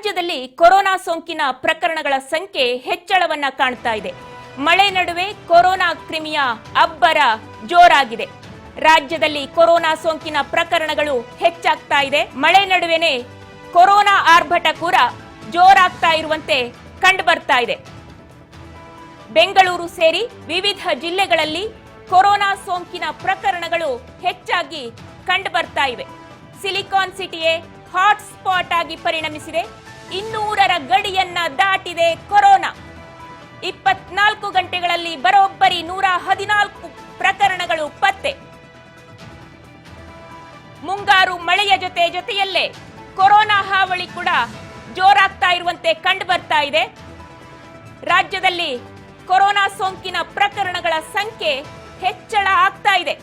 ರಾಜ್ಯದಲ್ಲಿ ಕೊರೋನಾ ಸೋಂಕಿನ ಪ್ರಕರಣಗಳ ಸಂಖ್ಯೆ ಹೆಚ್ಚಳವನ್ನ ಕಾಣ್ತಾ ಇದೆ. ಮಳೆ ನಡುವೆ ಕೊರೋನಾ ಕ್ರಿಮಿಯ ಅಬ್ಬರ ಜೋರಾಗಿದೆ. ರಾಜ್ಯದಲ್ಲಿ ಕೊರೋನಾ ಸೋಂಕಿನ ಪ್ರಕರಣಗಳು ಹೆಚ್ಚಾಗ್ತಾ ಇದೆ. ಮಳೆ ನಡುವೆನೆ ಕೊರೋನಾ ಆರ್ಭಟ ಕೂಡ ಜೋರಾಗ್ತಾ ಇರುವಂತೆ ಕಂಡು ಬರ್ತಾ ಇದೆ. ಬೆಂಗಳೂರು ಸೇರಿ ವಿವಿಧ ಜಿಲ್ಲೆಗಳಲ್ಲಿ ಕೊರೋನಾ ಸೋಂಕಿನ ಪ್ರಕರಣಗಳು ಹೆಚ್ಚಾಗಿ ಕಂಡು ಬರ್ತಾ ಇವೆ. ಸಿಲಿಕಾನ್ ಸಿಟಿಯೇ ಹಾಟ್ ಸ್ಪಾಟ್ ಆಗಿ ಪರಿಣಮಿಸಿದೆ. 200ರ ಗಡಿಯನ್ನ ದಾಟಿದೆ ಕೊರೋನಾ. 24 ಗಂಟೆಗಳಲ್ಲಿ ಬರೋಬ್ಬರಿ 114 ಪ್ರಕರಣಗಳು ಪತ್ತೆ. ಮುಂಗಾರು ಮಳೆಯ ಜೊತೆಯಲ್ಲೇ ಕೊರೋನಾ ಹಾವಳಿ ಕೂಡ ಜೋರಾಗ್ತಾ ಇರುವಂತೆ ಕಂಡು ಬರ್ತಾ ಇದೆ. ರಾಜ್ಯದಲ್ಲಿ ಕೊರೋನಾ ಸೋಂಕಿನ ಪ್ರಕರಣಗಳ ಸಂಖ್ಯೆ ಹೆಚ್ಚಳ ಆಗ್ತಾ ಇದೆ.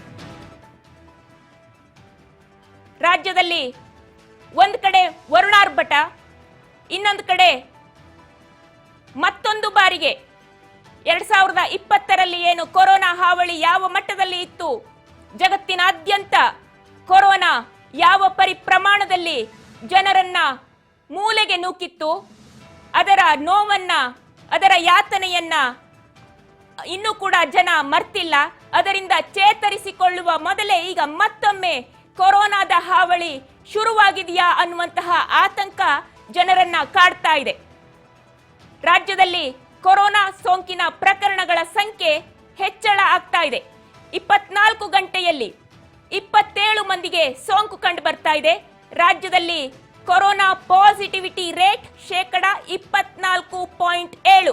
ರಾಜ್ಯದಲ್ಲಿ ಒಂದು ಕಡೆ ವರುಣಾರ್ಭಟ, ಇನ್ನೊಂದು ಕಡೆ ಮತ್ತೊಂದು ಬಾರಿಗೆ 2020ರಲ್ಲಿ ಏನು ಕೊರೋನಾ ಹಾವಳಿ ಯಾವ ಮಟ್ಟದಲ್ಲಿ ಇತ್ತು, ಜಗತ್ತಿನಾದ್ಯಂತ ಕೊರೋನಾ ಯಾವ ಪ್ರಮಾಣದಲ್ಲಿ ಜನರನ್ನ ಮೂಲೆಗೆ ನೂಕಿತ್ತು, ಅದರ ನೋವನ್ನ, ಅದರ ಯಾತನೆಯನ್ನ ಇನ್ನೂ ಕೂಡ ಜನ ಮರ್ತಿಲ್ಲ. ಅದರಿಂದ ಚೇತರಿಸಿಕೊಳ್ಳುವ ಮೊದಲೇ ಈಗ ಮತ್ತೊಮ್ಮೆ ಕೊರೋನಾದ ಹಾವಳಿ ಶುರುವಾಗಿದೆಯಾ ಅನ್ನುವಂತಹ ಆತಂಕ ಜನರನ್ನ ಕಾಡ್ತಾ ಇದೆ. ರಾಜ್ಯದಲ್ಲಿ ಕೊರೋನಾ ಸೋಂಕಿನ ಪ್ರಕರಣಗಳ ಸಂಖ್ಯೆ ಹೆಚ್ಚಳ ಆಗ್ತಾ ಇದೆ. 24 ಗಂಟೆಯಲ್ಲಿ 27 ಮಂದಿಗೆ ಸೋಂಕು ಕಂಡು ಬರ್ತಾ ಇದೆ. ರಾಜ್ಯದಲ್ಲಿ ಕೊರೋನಾ ಪಾಸಿಟಿವಿಟಿ ರೇಟ್ 24.7%.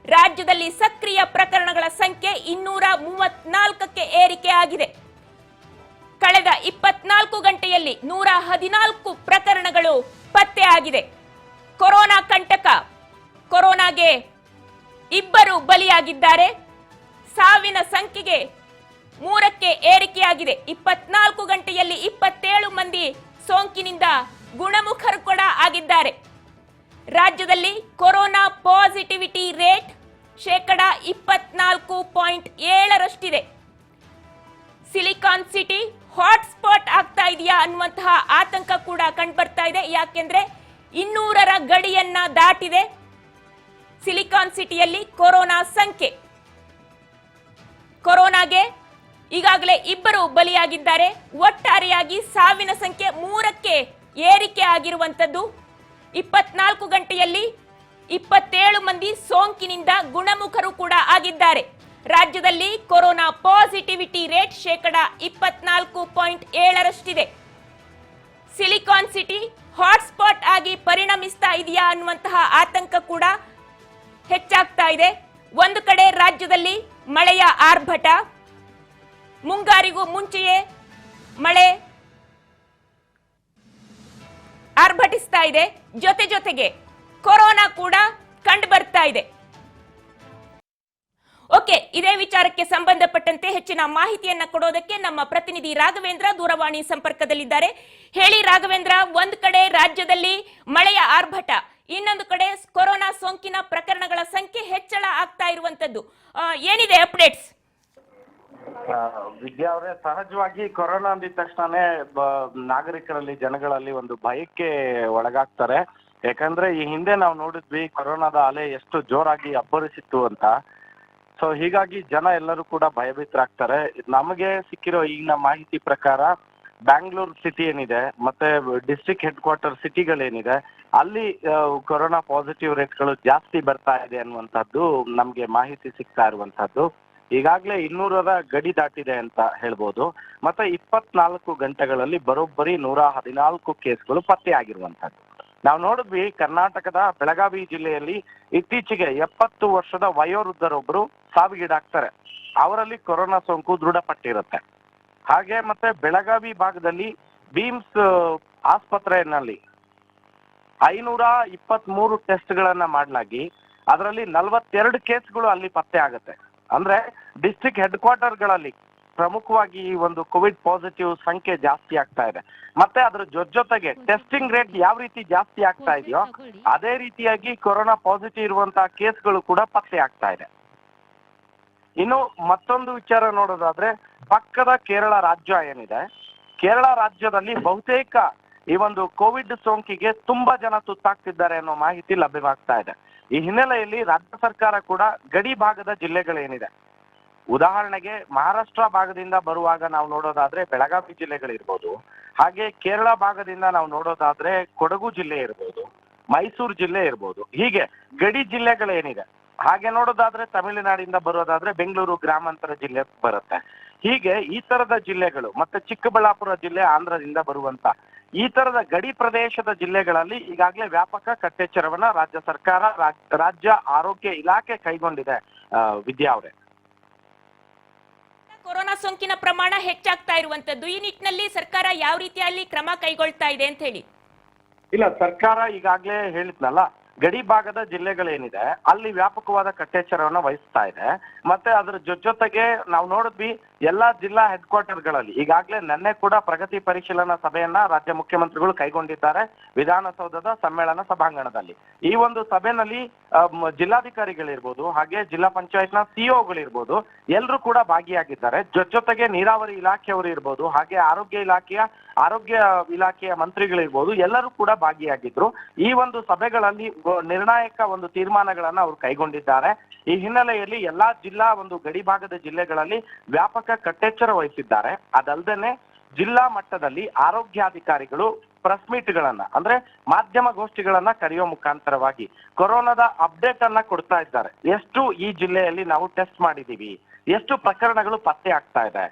ರಾಜ್ಯದಲ್ಲಿ ಸಕ್ರಿಯ ಪ್ರಕರಣಗಳ ಸಂಖ್ಯೆ 234ಕ್ಕೆ ಏರಿಕೆ ಆಗಿದೆ. ಕಳೆದ 24 ಗಂಟೆಯಲ್ಲಿ 114 ಪ್ರಕರಣಗಳು ಪತ್ತೆ ಆಗಿದೆ. ಕೊರೋನಾ ಕಂಟಕ, ಕೊರೋನಾಗೆ 2 ಬಲಿಯಾಗಿದ್ದಾರೆ. ಸಾವಿನ ಸಂಖ್ಯೆಗೆ 3ಕ್ಕೆ ಏರಿಕೆಯಾಗಿದೆ. 24 ಗಂಟೆಯಲ್ಲಿ 27 ಮಂದಿ ಸೋಂಕಿನಿಂದ ಗುಣಮುಖರು ಕೂಡ ಆಗಿದ್ದಾರೆ. ರಾಜ್ಯದಲ್ಲಿ corona positivity rate 24.7%. Silicon city hotspot ಆಗ್ತಾ ಇದೆಯಾ ಅನ್ನುವಂತಹ ಆತಂಕ ಕೂಡ ಕಂಡುಬರ್ತಾ ಇದೆ. ಯಾಕೆಂದ್ರೆ 200ರ ಗಡಿಯನ್ನ ದಾಟಿದೆ ಸಿಲಿಕಾನ್ ಸಿಟಿಯಲ್ಲಿ ಕೊರೋನಾ ಸಂಖ್ಯೆ. ಕೊರೋನಾಗೆ ಈಗಾಗಲೇ 2 ಬಲಿಯಾಗಿದ್ದಾರೆ. ಒಟ್ಟಾರೆಯಾಗಿ ಸಾವಿನ ಸಂಖ್ಯೆ 3ಕ್ಕೆ ಏರಿಕೆ ಆಗಿರುವಂತದ್ದು. 24 ಗಂಟೆಯಲ್ಲಿ 27 ಮಂದಿ ಸೋಂಕಿನಿಂದ ಗುಣಮುಖರು ಕೂಡ ಆಗಿದ್ದಾರೆ. ರಾಜ್ಯದಲ್ಲಿ corona positivity rate 24.7%. Silicon city hotspot ಆಗಿ ಪರಿಣಮಿಸ್ತಾ ಇದೆಯಾ ಅನ್ನುವಂತಹ ಆತಂಕ ಕೂಡ ಹೆಚ್ಚಾಗ್ತಾ ಇದೆ. ಒಂದು ಕಡೆ ರಾಜ್ಯದಲ್ಲಿ ಮಳೆಯ ಆರ್ಭಟ, ಮುಂಗಾರಿಗೂ ಮುಂಚೆಯೇ ಮಳೆ ಆರ್ಭಟಿಸ್ತಾ ಇದೆ. ಜೊತೆಗೆ ಕೊರೋನಾ ಕೂಡ ಕಂಡು ಬರ್ತಾ ಇದೆ. ಓಕೆ, ಇದೇ ವಿಚಾರಕ್ಕೆ ಸಂಬಂಧಪಟ್ಟಂತೆ ಹೆಚ್ಚಿನ ಮಾಹಿತಿಯನ್ನ ಕೊಡೋದಕ್ಕೆ ನಮ್ಮ ಪ್ರತಿನಿಧಿ ರಾಘವೇಂದ್ರ ದೂರವಾಣಿ ಸಂಪರ್ಕದಲ್ಲಿದ್ದಾರೆ. ಹೇಳಿ ರಾಘವೇಂದ್ರ, ಒಂದು ಕಡೆ ರಾಜ್ಯದಲ್ಲಿ ಮಳೆಯ ಆರ್ಭಟ, ಇನ್ನೊಂದು ಕಡೆ ಕೊರೋನಾ ಸೋಂಕಿನ ಪ್ರಕರಣಗಳ ಸಂಖ್ಯೆ ಹೆಚ್ಚಳ ಆಗ್ತಾ ಇರುವಂತದ್ದು, ಏನಿದೆ ಅಪ್ಡೇಟ್ಸ್? ವಿದ್ಯಾ ಅವರೇ, ಸಹಜವಾಗಿ ಕೊರೋನಾ ಅಂದಿದ ತಕ್ಷಣನೇ ನಾಗರಿಕರಲ್ಲಿ, ಜನಗಳಲ್ಲಿ ಒಂದು ಭಯಕ್ಕೆ ಒಳಗಾಗ್ತಾರೆ. ಯಾಕಂದ್ರೆ ಈ ಹಿಂದೆ ನಾವು ನೋಡಿದ್ವಿ ಕೊರೋನಾದ ಅಲೆ ಎಷ್ಟು ಜೋರಾಗಿ ಅಬ್ಬರಿಸಿತ್ತು ಅಂತ. ಸೊ ಹೀಗಾಗಿ ಜನ ಎಲ್ಲರೂ ಕೂಡ ಭಯಭೀತರಾಗ್ತಾರೆ. ನಮಗೆ ಸಿಕ್ಕಿರೋ ಈಗಿನ ಮಾಹಿತಿ ಪ್ರಕಾರ ಬ್ಯಾಂಗ್ಳೂರ್ ಸಿಟಿ ಏನಿದೆ, ಮತ್ತೆ ಡಿಸ್ಟ್ರಿಕ್ಟ್ ಹೆಡ್ ಕ್ವಾರ್ಟರ್ ಸಿಟಿಗಳೇನಿದೆ, ಅಲ್ಲಿ ಕೊರೋನಾ ಪಾಸಿಟಿವ್ ರೇಟ್ಗಳು ಜಾಸ್ತಿ ಬರ್ತಾ ಇದೆ ಅನ್ನುವಂಥದ್ದು ನಮಗೆ ಮಾಹಿತಿ ಸಿಗ್ತಾ ಇರುವಂತಹದ್ದು. ಈಗಾಗಲೇ 200ರ ಗಡಿ ದಾಟಿದೆ ಅಂತ ಹೇಳ್ಬೋದು. ಮತ್ತೆ 24 ಗಂಟೆಗಳಲ್ಲಿ ಬರೋಬ್ಬರಿ 114 ಕೇಸ್ಗಳು ಪತ್ತೆ ಆಗಿರುವಂತಹದ್ದು. ನಾವು ನೋಡಿದ್ವಿ, ಕರ್ನಾಟಕದ ಬೆಳಗಾವಿ ಜಿಲ್ಲೆಯಲ್ಲಿ ಇತ್ತೀಚೆಗೆ 70 ವರ್ಷದ ವಯೋವೃದ್ಧರೊಬ್ಬರು ಸಾವಿಗೀಡಾಗ್ತಾರೆ. ಅವರಲ್ಲಿ ಕೊರೋನಾ ಸೋಂಕು ದೃಢಪಟ್ಟಿರುತ್ತೆ. ಹಾಗೆ ಮತ್ತೆ ಬೆಳಗಾವಿ ಭಾಗದಲ್ಲಿ ಬೀಮ್ಸ್ ಆಸ್ಪತ್ರೆಯಲ್ಲಿ 523 ಟೆಸ್ಟ್ಗಳನ್ನ ಮಾಡಲಾಗಿ ಅದರಲ್ಲಿ 42 ಕೇಸ್ಗಳು ಅಲ್ಲಿ ಪತ್ತೆ ಆಗುತ್ತೆ. ಅಂದ್ರೆ ಡಿಸ್ಟ್ರಿಕ್ಟ್ ಹೆಡ್ ಕ್ವಾರ್ಟರ್ಗಳಲ್ಲಿ ಪ್ರಮುಖವಾಗಿ ಈ ಒಂದು ಕೋವಿಡ್ ಪಾಸಿಟಿವ್ ಸಂಖ್ಯೆ ಜಾಸ್ತಿ ಆಗ್ತಾ ಇದೆ. ಮತ್ತೆ ಅದ್ರ ಜೊತೆಗೆ ಟೆಸ್ಟಿಂಗ್ ರೇಟ್ ಯಾವ ರೀತಿ ಜಾಸ್ತಿ ಆಗ್ತಾ ಇದೆಯೋ ಅದೇ ರೀತಿಯಾಗಿ ಕೊರೋನಾ ಪಾಸಿಟಿವ್ ಇರುವಂತಹ ಕೇಸ್ಗಳು ಕೂಡ ಪತ್ತೆ ಆಗ್ತಾ ಇದೆ. ಇನ್ನು ಮತ್ತೊಂದು ವಿಚಾರ ನೋಡೋದಾದ್ರೆ, ಪಕ್ಕದ ಕೇರಳ ರಾಜ್ಯ ಏನಿದೆ, ಕೇರಳ ರಾಜ್ಯದಲ್ಲಿ ಬಹುತೇಕ ಈ ಒಂದು ಕೋವಿಡ್ ಸೋಂಕಿಗೆ ತುಂಬಾ ಜನ ತುತ್ತಾಗ್ತಿದ್ದಾರೆ ಅನ್ನೋ ಮಾಹಿತಿ ಲಭ್ಯವಾಗ್ತಾ ಇದೆ. ಈ ಹಿನ್ನೆಲೆಯಲ್ಲಿ ರಾಜ್ಯ ಸರ್ಕಾರ ಕೂಡ ಗಡಿ ಭಾಗದ ಜಿಲ್ಲೆಗಳೇನಿದೆ, ಉದಾಹರಣೆಗೆ ಮಹಾರಾಷ್ಟ್ರ ಭಾಗದಿಂದ ಬರುವಾಗ ನಾವು ನೋಡೋದಾದ್ರೆ ಬೆಳಗಾವಿ ಜಿಲ್ಲೆಗಳಿರ್ಬೋದು, ಹಾಗೆ ಕೇರಳ ಭಾಗದಿಂದ ನಾವು ನೋಡೋದಾದ್ರೆ ಕೊಡಗು ಜಿಲ್ಲೆ ಇರ್ಬೋದು, ಮೈಸೂರು ಜಿಲ್ಲೆ ಇರ್ಬೋದು, ಹೀಗೆ ಗಡಿ ಜಿಲ್ಲೆಗಳೇನಿದೆ. ಹಾಗೆ ನೋಡೋದಾದ್ರೆ ತಮಿಳುನಾಡಿಂದ ಬರೋದಾದ್ರೆ ಬೆಂಗಳೂರು ಗ್ರಾಮಾಂತರ ಜಿಲ್ಲೆ ಬರುತ್ತೆ. ಹೀಗೆ ಈ ತರದ ಜಿಲ್ಲೆಗಳು, ಮತ್ತೆ ಚಿಕ್ಕಬಳ್ಳಾಪುರ ಜಿಲ್ಲೆ ಆಂಧ್ರದಿಂದ ಬರುವಂತ ಈ ತರದ ಗಡಿ ಪ್ರದೇಶದ ಜಿಲ್ಲೆಗಳಲ್ಲಿ ಈಗಾಗಲೇ ವ್ಯಾಪಕ ಕಟ್ಟೆಚ್ಚರವನ್ನ ರಾಜ್ಯ ಸರ್ಕಾರ, ರಾಜ್ಯ ಆರೋಗ್ಯ ಇಲಾಖೆ ಕೈಗೊಂಡಿದೆ. ವಿದ್ಯಾ ಅವರೇ, ಕೊರೋನಾ ಸೋಂಕಿನ ಪ್ರಮಾಣ ಹೆಚ್ಚಾಗ್ತಾ ಇರುವಂತದ್ದು, ಈ ನಿಟ್ಟಿನಲ್ಲಿ ಸರ್ಕಾರ ಯಾವ ರೀತಿಯಲ್ಲಿ ಕ್ರಮ ಕೈಗೊಳ್ತಾ ಇದೆ ಅಂತ ಹೇಳಿ? ಇಲ್ಲ, ಸರ್ಕಾರ ಈಗಾಗಲೇ ಹೇಳಿದ್ನಲ್ಲ, ಗಡಿ ಭಾಗದ ಜಿಲ್ಲೆಗಳೇನಿದೆ ಅಲ್ಲಿ ವ್ಯಾಪಕವಾದ ಕಟ್ಟೆಚ್ಚರವನ್ನ ವಹಿಸ್ತಾ ಇದೆ. ಮತ್ತೆ ಅದರ ಜೊತೆಗೆ ನಾವು ನೋಡಿದ್ವಿ ಎಲ್ಲಾ ಜಿಲ್ಲಾ ಹೆಡ್ ಕ್ವಾರ್ಟರ್ಗಳಲ್ಲಿ ಈಗಾಗಲೇ ನಿನ್ನೆ ಕೂಡ ಪ್ರಗತಿ ಪರಿಶೀಲನಾ ಸಭೆಯನ್ನ ರಾಜ್ಯ ಮುಖ್ಯಮಂತ್ರಿಗಳು ಕೈಗೊಂಡಿದ್ದಾರೆ ವಿಧಾನಸೌಧದ ಸಮ್ಮೇಳನ ಸಭಾಂಗಣದಲ್ಲಿ. ಈ ಒಂದು ಸಭೆಯಲ್ಲಿ ಜಿಲ್ಲಾಧಿಕಾರಿಗಳಿರ್ಬೋದು, ಹಾಗೆ ಜಿಲ್ಲಾ ಪಂಚಾಯತ್ನ ಸಿಇಒಗಳಿರ್ಬೋದು, ಎಲ್ಲರೂ ಕೂಡ ಭಾಗಿಯಾಗಿದ್ದಾರೆ. ಜೊತೆಗೆ ನೀರಾವರಿ ಇಲಾಖೆಯವರು ಇರ್ಬೋದು, ಹಾಗೆ ಆರೋಗ್ಯ ಇಲಾಖೆಯ ಮಂತ್ರಿಗಳಿರ್ಬೋದು, ಎಲ್ಲರೂ ಕೂಡ ಭಾಗಿಯಾಗಿದ್ರು. ಈ ಒಂದು ಸಭೆಗಳಲ್ಲಿ ನಿರ್ಣಾಯಕ ಒಂದು ತೀರ್ಮಾನಗಳನ್ನ ಅವರು ಕೈಗೊಂಡಿದ್ದಾರೆ. ಈ ಹಿನ್ನೆಲೆಯಲ್ಲಿ ಎಲ್ಲಾ ಜಿಲ್ಲಾ ಒಂದು ಗಡಿ ಭಾಗದ ಜಿಲ್ಲೆಗಳಲ್ಲಿ ವ್ಯಾಪಕ ಕಟ್ಟೆಚ್ಚರ ವಹಿಸಿದ್ದಾರೆ. ಅದಲ್ಲದೆ ಜಿಲ್ಲಾ ಮಟ್ಟದಲ್ಲಿ ಆರೋಗ್ಯಾಧಿಕಾರಿಗಳು ಪ್ರೆಸ್ ಮೀಟ್ಗಳನ್ನ, ಅಂದ್ರೆ ಮಾಧ್ಯಮ ಗೋಷ್ಠಿಗಳನ್ನ ಕರೆಯೋ ಮುಖಾಂತರವಾಗಿ ಕೊರೋನಾದ ಅಪ್ಡೇಟ್ ಅನ್ನ ಕೊಡ್ತಾ ಇದ್ದಾರೆ. ಎಷ್ಟು ಈ ಜಿಲ್ಲೆಯಲ್ಲಿ ನಾವು ಟೆಸ್ಟ್ ಮಾಡಿದೀವಿ, ಎಷ್ಟು ಪ್ರಕರಣಗಳು ಪತ್ತೆ ಆಗ್ತಾ ಇದೆ.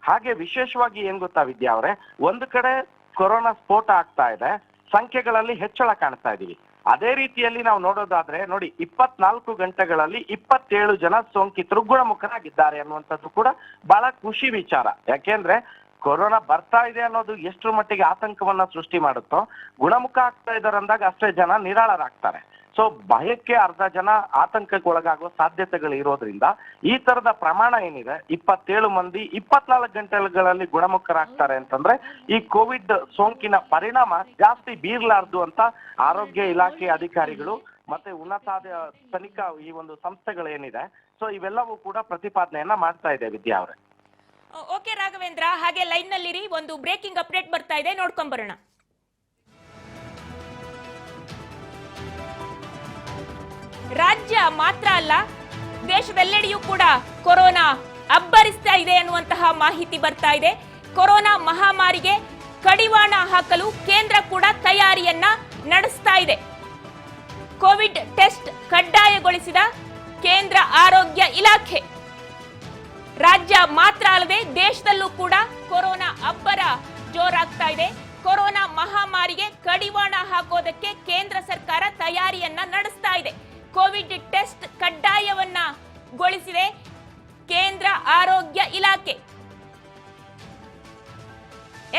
ಹಾಗೆ ವಿಶೇಷವಾಗಿ ಏನ್ ಗೊತ್ತಾ ವಿದ್ಯಾ ಅವರೇ, ಒಂದು ಕಡೆ ಕೊರೋನಾ ಸ್ಫೋಟ ಆಗ್ತಾ ಇದೆ, ಸಂಖ್ಯೆಗಳಲ್ಲಿ ಹೆಚ್ಚಳ ಕಾಣ್ತಾ ಇದೀವಿ. ಅದೇ ರೀತಿಯಲ್ಲಿ ನಾವು ನೋಡೋದಾದ್ರೆ ನೋಡಿ, 24 ಗಂಟೆಗಳಲ್ಲಿ 27 ಜನ ಸೋಂಕಿತರು ಗುಣಮುಖರಾಗಿದ್ದಾರೆ ಅನ್ನುವಂಥದ್ದು ಕೂಡ ಬಹಳ ಖುಷಿ ವಿಚಾರ. ಯಾಕೆಂದ್ರೆ ಕೊರೋನಾ ಬರ್ತಾ ಇದೆ ಅನ್ನೋದು ಎಷ್ಟರ ಮಟ್ಟಿಗೆ ಆತಂಕವನ್ನ ಸೃಷ್ಟಿ ಮಾಡುತ್ತೋ, ಗುಣಮುಖ ಆಗ್ತಾ ಇದ್ದಾರೆ ಅಂದಾಗ ಅಷ್ಟೇ ಜನ ನಿರಾಳರಾಗ್ತಾರೆ. ಸೊ ಭಯಕ್ಕೆ ಅರ್ಧ ಜನ ಆತಂಕಕ್ಕೆ ಒಳಗಾಗುವ ಸಾಧ್ಯತೆಗಳು ಇರೋದ್ರಿಂದ ಈ ತರದ ಪ್ರಮಾಣ ಏನಿದೆ, 27 ಮಂದಿ 24 ಗಂಟೆಗಳಲ್ಲಿ ಗುಣಮುಖರಾಗ್ತಾರೆ ಅಂತಂದ್ರೆ ಈ ಕೋವಿಡ್ ಸೋಂಕಿನ ಪರಿಣಾಮ ಜಾಸ್ತಿ ಬೀರ್ಲಾರ್ದು ಅಂತ ಆರೋಗ್ಯ ಇಲಾಖೆ ಅಧಿಕಾರಿಗಳು ಮತ್ತೆ ಉನ್ನತ ತನಿಖಾ ಈ ಒಂದು ಸಂಸ್ಥೆಗಳೇನಿದೆ, ಸೊ ಇವೆಲ್ಲವೂ ಕೂಡ ಪ್ರತಿಪಾದನೆಯನ್ನ ಮಾಡ್ತಾ ಇದೆ ವಿದ್ಯಾ ಅವರೇ. ಓಕೆ ರಾಘವೇಂದ್ರ, ಹಾಗೆ ಲೈನ್ ನಲ್ಲಿರಿ, ಒಂದು ಬ್ರೇಕಿಂಗ್ ಅಪ್ಡೇಟ್ ಬರ್ತಾ ಇದೆ, ನೋಡ್ಕೊಂಡ್ ಬರೋಣ. ರಾಜ್ಯ ಮಾತ್ರ ಅಲ್ಲ, ದೇಶದೆಲ್ಲೆಡೆಯೂ ಕೂಡ ಕೊರೋನಾ ಅಬ್ಬರಿಸ್ತಾ ಇದೆ ಅನ್ನುವಂತಹ ಮಾಹಿತಿ ಬರ್ತಾ ಇದೆ. ಕೊರೋನಾ ಮಹಾಮಾರಿಗೆ ಕಡಿವಾಣ ಹಾಕಲು ಕೇಂದ್ರ ಕೂಡ ತಯಾರಿಯನ್ನ ನಡೆಸ್ತಾ ಇದೆ. ಕೋವಿಡ್ ಟೆಸ್ಟ್ ಕಡ್ಡಾಯಗೊಳಿಸಿದ ಕೇಂದ್ರ ಆರೋಗ್ಯ ಇಲಾಖೆ. ರಾಜ್ಯ ಮಾತ್ರ ಅಲ್ಲದೆ ದೇಶದಲ್ಲೂ ಕೂಡ ಕೊರೋನಾ ಅಬ್ಬರ ಜೋರಾಗ್ತಾ ಇದೆ. ಕೊರೋನಾ ಮಹಾಮಾರಿಗೆ ಕಡಿವಾಣ ಹಾಕೋದಕ್ಕೆ ಕೇಂದ್ರ ಸರ್ಕಾರ ತಯಾರಿಯನ್ನ ನಡೆಸ್ತಾ ಇದೆ. ಕೋವಿಡ್ ಟೆಸ್ಟ್ ಕಡ್ಡಾಯವನ್ನ ಗೊಳಿಸಿದೆ ಕೇಂದ್ರ ಆರೋಗ್ಯ ಇಲಾಖೆ.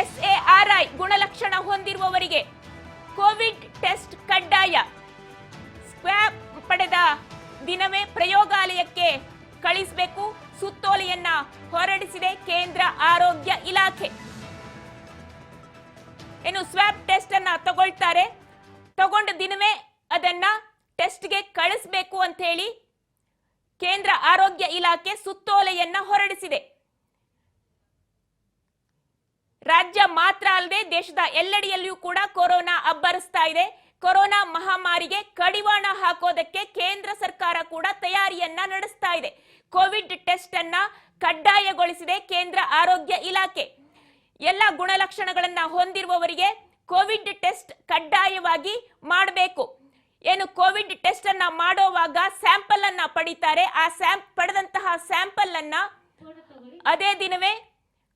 SARI ಗುಣಲಕ್ಷಣ ಹೊಂದಿರುವವರಿಗೆ ಕೋವಿಡ್ ಟೆಸ್ಟ್ ಕಡ್ಡಾಯ. ಸ್ಕ್ವಾಬ್ ಪಡೆದ ದಿನವೇ ಪ್ರಯೋಗಾಲಯಕ್ಕೆ ಕಳಿಸಬೇಕು, ಸುತ್ತೋಲೆಯನ್ನ ಹೊರಡಿಸಿದೆ ಕೇಂದ್ರ ಆರೋಗ್ಯ ಇಲಾಖೆ. ಏನು ಸ್ವಾಬ್ ಟೆಸ್ಟ್ ಅನ್ನ ತಗೊಳ್ತಾರೆ, ತಗೊಂಡ ದಿನವೇ ಅದನ್ನ ಟೆಸ್ಟ್ಗೆ ಕಳಿಸಬೇಕು ಅಂತ ಹೇಳಿ ಕೇಂದ್ರ ಆರೋಗ್ಯ ಇಲಾಖೆ ಸುತ್ತೋಲೆಯನ್ನ ಹೊರಡಿಸಿದೆ. ರಾಜ್ಯ ಮಾತ್ರ ಅಲ್ಲದೆ ದೇಶದ ಎಲ್ಲೆಡೆಯಲ್ಲಿಯೂ ಕೂಡ ಕೊರೋನಾ ಅಬ್ಬರಿಸ್ತಾ ಇದೆ. ಕೊರೋನಾ ಮಹಾಮಾರಿಗೆ ಕಡಿವಾಣ ಹಾಕೋದಕ್ಕೆ ಕೇಂದ್ರ ಸರ್ಕಾರ ಕೂಡ ತಯಾರಿಯನ್ನ ನಡೆಸ್ತಾ ಇದೆ. ಕೋವಿಡ್ ಟೆಸ್ಟ್ ಅನ್ನ ಕಡ್ಡಾಯಗೊಳಿಸಿದೆ ಕೇಂದ್ರ ಆರೋಗ್ಯ ಇಲಾಖೆ. ಎಲ್ಲ ಗುಣಲಕ್ಷಣಗಳನ್ನ ಹೊಂದಿರುವವರಿಗೆ ಕೋವಿಡ್ ಟೆಸ್ಟ್ ಕಡ್ಡಾಯವಾಗಿ ಮಾಡಬೇಕು. ಏನು ಕೋವಿಡ್ ಟೆಸ್ಟ್ ಅನ್ನ ಮಾಡೋವಾಗ ಸ್ಯಾಂಪಲ್ ಅನ್ನ ಪಡಿತಾರೆ, ಆ ಪಡೆದಂತಹ ಸ್ಯಾಂಪಲ್ ಅನ್ನ ಅದೇ ದಿನವೇ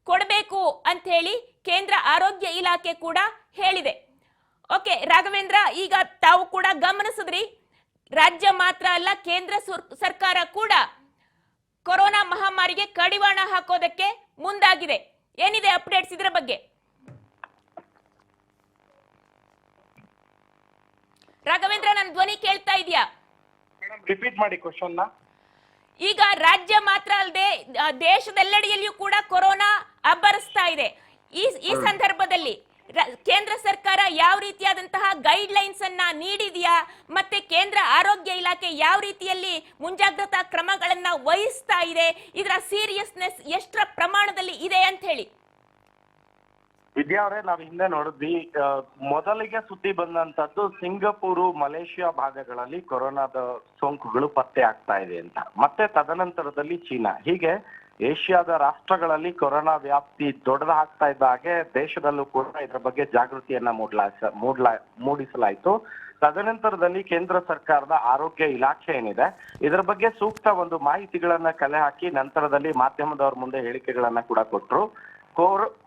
ಕೊಡಬೇಕು ಅಂತ ಹೇಳಿ ಕೇಂದ್ರ ಆರೋಗ್ಯ ಇಲಾಖೆ ಕೂಡ ಹೇಳಿದೆ. ಓಕೆ ರಾಘವೇಂದ್ರ, ಈಗ ತಾವು ಕೂಡ ಗಮನಿಸಿದ್ರಿ, ರಾಜ್ಯ ಮಾತ್ರ ಅಲ್ಲ ಕೇಂದ್ರ ಸರ್ಕಾರ ಕೂಡ ಕೊರೋನಾ ಮಹಾಮಾರಿಗೆ ಕಡಿವಾಣ ಹಾಕೋದಕ್ಕೆ ಮುಂದಾಗಿದೆ. ಏನಿದೆ ಅಪ್ಡೇಟ್ಸ್ ಇದರ ಬಗ್ಗೆ? ರಾಘವೇಂದ್ರ, ನನ್ನ ಧ್ವನಿ ಕೇಳ್ತಾ ಇದೆಯಾ? ರಿಪೀಟ್ ಮಾಡಿ ಕ್ವಶನ್ ನ. ಈಗ ರಾಜ್ಯ ಮಾತ್ರ ಅಲ್ಲದೆ ದೇಶದೆಲ್ಲೆಡೆಯಲ್ಲಿಯೂ ಕೂಡ ಕೊರೋನಾ ಅಬ್ಬರಿಸ್ತಾ ಇದೆ. ಈ ಸಂದರ್ಭದಲ್ಲಿ ಕೇಂದ್ರ ಸರ್ಕಾರ ಯಾವ ರೀತಿಯಾದಂತಹ ಗೈಡ್ ಲೈನ್ಸ್ ಅನ್ನ ನೀಡಿದೆಯಾ, ಮತ್ತೆ ಕೇಂದ್ರ ಆರೋಗ್ಯ ಇಲಾಖೆ ಯಾವ ರೀತಿಯಲ್ಲಿ ಮುಂಜಾಗ್ರತಾ ಕ್ರಮಗಳನ್ನ ವಹಿಸ್ತಾ ಇದೆ, ಇದರ ಸೀರಿಯಸ್ನೆಸ್ ಎಷ್ಟರ ಪ್ರಮಾಣದಲ್ಲಿ ಇದೆ ಅಂತ ಹೇಳಿ? ವಿದ್ಯಾ ಅವರೇ, ನಾವು ಹಿಂದೆ ನೋಡಿದ್ವಿ, ಮೊದಲಿಗೆ ಸುದ್ದಿ ಬಂದಂತದ್ದು ಸಿಂಗಪೂರು, ಮಲೇಷಿಯಾ ಭಾಗಗಳಲ್ಲಿ ಕೊರೋನಾದ ಸೋಂಕುಗಳು ಪತ್ತೆ ಆಗ್ತಾ ಇದೆ ಅಂತ. ಮತ್ತೆ ತದನಂತರದಲ್ಲಿ ಚೀನಾ, ಹೀಗೆ ಏಷ್ಯಾದ ರಾಷ್ಟ್ರಗಳಲ್ಲಿ ಕೊರೋನಾ ವ್ಯಾಪ್ತಿ ದೊಡ್ಡದಾಗ್ತಾ ಇದ್ದ ಹಾಗೆ ದೇಶದಲ್ಲೂ ಕೂಡ ಇದರ ಬಗ್ಗೆ ಜಾಗೃತಿಯನ್ನ ಮೂಡಿಸಲಾಯಿತು. ತದನಂತರದಲ್ಲಿ ಕೇಂದ್ರ ಸರ್ಕಾರದ ಆರೋಗ್ಯ ಇಲಾಖೆ ಏನಿದೆ, ಇದರ ಬಗ್ಗೆ ಸೂಕ್ತ ಒಂದು ಮಾಹಿತಿಗಳನ್ನ ಕಲೆ ಹಾಕಿ ನಂತರದಲ್ಲಿ ಮಾಧ್ಯಮದವ್ರ ಮುಂದೆ ಹೇಳಿಕೆಗಳನ್ನ ಕೂಡ ಕೊಟ್ಟರು.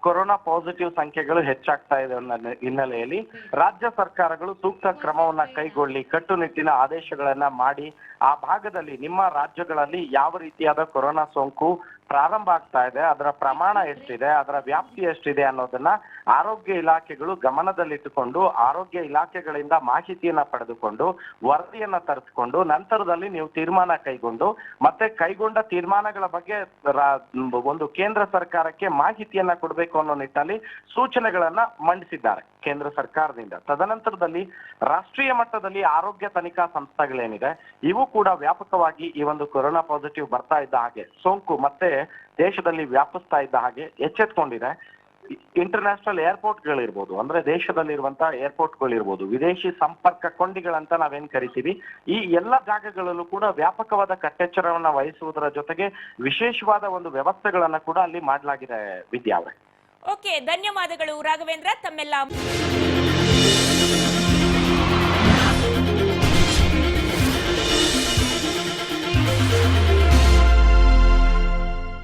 ಕೊರೋನಾ ಪಾಸಿಟಿವ್ ಸಂಖ್ಯೆಗಳು ಹೆಚ್ಚಾಗ್ತಾ ಇದೆ ಅನ್ನೋ ಹಿನ್ನೆಲೆಯಲ್ಲಿ ರಾಜ್ಯ ಸರ್ಕಾರಗಳು ಸೂಕ್ತ ಕ್ರಮವನ್ನ ಕೈಗೊಳ್ಳಿ, ಕಟ್ಟುನಿಟ್ಟಿನ ಆದೇಶಗಳನ್ನ ಮಾಡಿ ಆ ಭಾಗದಲ್ಲಿ ನಿಮ್ಮ ರಾಜ್ಯಗಳಲ್ಲಿ ಯಾವ ರೀತಿಯಾದ ಕೊರೋನಾ ಸೋಂಕು ಪ್ರಾರಂಭ ಆಗ್ತಾ ಇದೆ, ಅದರ ಪ್ರಮಾಣ ಎಷ್ಟಿದೆ, ಅದರ ವ್ಯಾಪ್ತಿ ಎಷ್ಟಿದೆ ಅನ್ನೋದನ್ನ ಆರೋಗ್ಯ ಇಲಾಖೆಗಳು ಗಮನದಲ್ಲಿಟ್ಟುಕೊಂಡು ಆರೋಗ್ಯ ಇಲಾಖೆಗಳಿಂದ ಮಾಹಿತಿಯನ್ನ ಪಡೆದುಕೊಂಡು ವರದಿಯನ್ನ ತರಿಸಿಕೊಂಡು ನಂತರದಲ್ಲಿ ನೀವು ತೀರ್ಮಾನ ಕೈಗೊಂಡು ಮತ್ತೆ ಕೈಗೊಂಡ ತೀರ್ಮಾನಗಳ ಬಗ್ಗೆ ಒಂದು ಕೇಂದ್ರ ಸರ್ಕಾರಕ್ಕೆ ಮಾಹಿತಿಯನ್ನ ಕೊಡಬೇಕು ಅನ್ನೋ ನಿಟ್ಟಿನಲ್ಲಿ ಸೂಚನೆಗಳನ್ನ ಮಂಡಿಸಿದ್ದಾರೆ ಕೇಂದ್ರ ಸರ್ಕಾರದಿಂದ. ತದನಂತರದಲ್ಲಿ ರಾಷ್ಟ್ರೀಯ ಮಟ್ಟದಲ್ಲಿ ಆರೋಗ್ಯ ತನಿಖಾ ಸಂಸ್ಥೆಗಳೇನಿದೆ, ಇವು ಕೂಡ ವ್ಯಾಪಕವಾಗಿ ಈ ಒಂದು ಕೊರೋನಾ ಪಾಸಿಟಿವ್ ಬರ್ತಾ ಇದ್ದ ಹಾಗೆ, ಸೋಂಕು ಮತ್ತೆ ದೇಶದಲ್ಲಿ ವ್ಯಾಪಿಸ್ತಾ ಇದ್ದ ಹಾಗೆ ಎಚ್ಚೆತ್ಕೊಂಡಿದೆ. ಇಂಟರ್ನ್ಯಾಷನಲ್ ಏರ್ಪೋರ್ಟ್ಗಳಿರ್ಬೋದು, ಅಂದ್ರೆ ದೇಶದಲ್ಲಿರುವಂತಹ ಏರ್ಪೋರ್ಟ್ಗಳಿರ್ಬೋದು, ವಿದೇಶಿ ಸಂಪರ್ಕ ಕೊಂಡಿಗಳಂತ ನಾವೇನ್ ಕರಿತೀವಿ, ಈ ಎಲ್ಲ ಜಾಗಗಳಲ್ಲೂ ಕೂಡ ವ್ಯಾಪಕವಾದ ಕಟ್ಟೆಚ್ಚರವನ್ನ ವಹಿಸುವುದರ ಜೊತೆಗೆ ವಿಶೇಷವಾದ ಒಂದು ವ್ಯವಸ್ಥೆಗಳನ್ನ ಕೂಡ ಅಲ್ಲಿ ಮಾಡಲಾಗಿದೆ ವಿದ್ಯಾ ಅವರೇ. ಓಕೆ, ಧನ್ಯವಾದಗಳು ರಾಘವೇಂದ್ರ ತಮ್ಮೆಲ್ಲ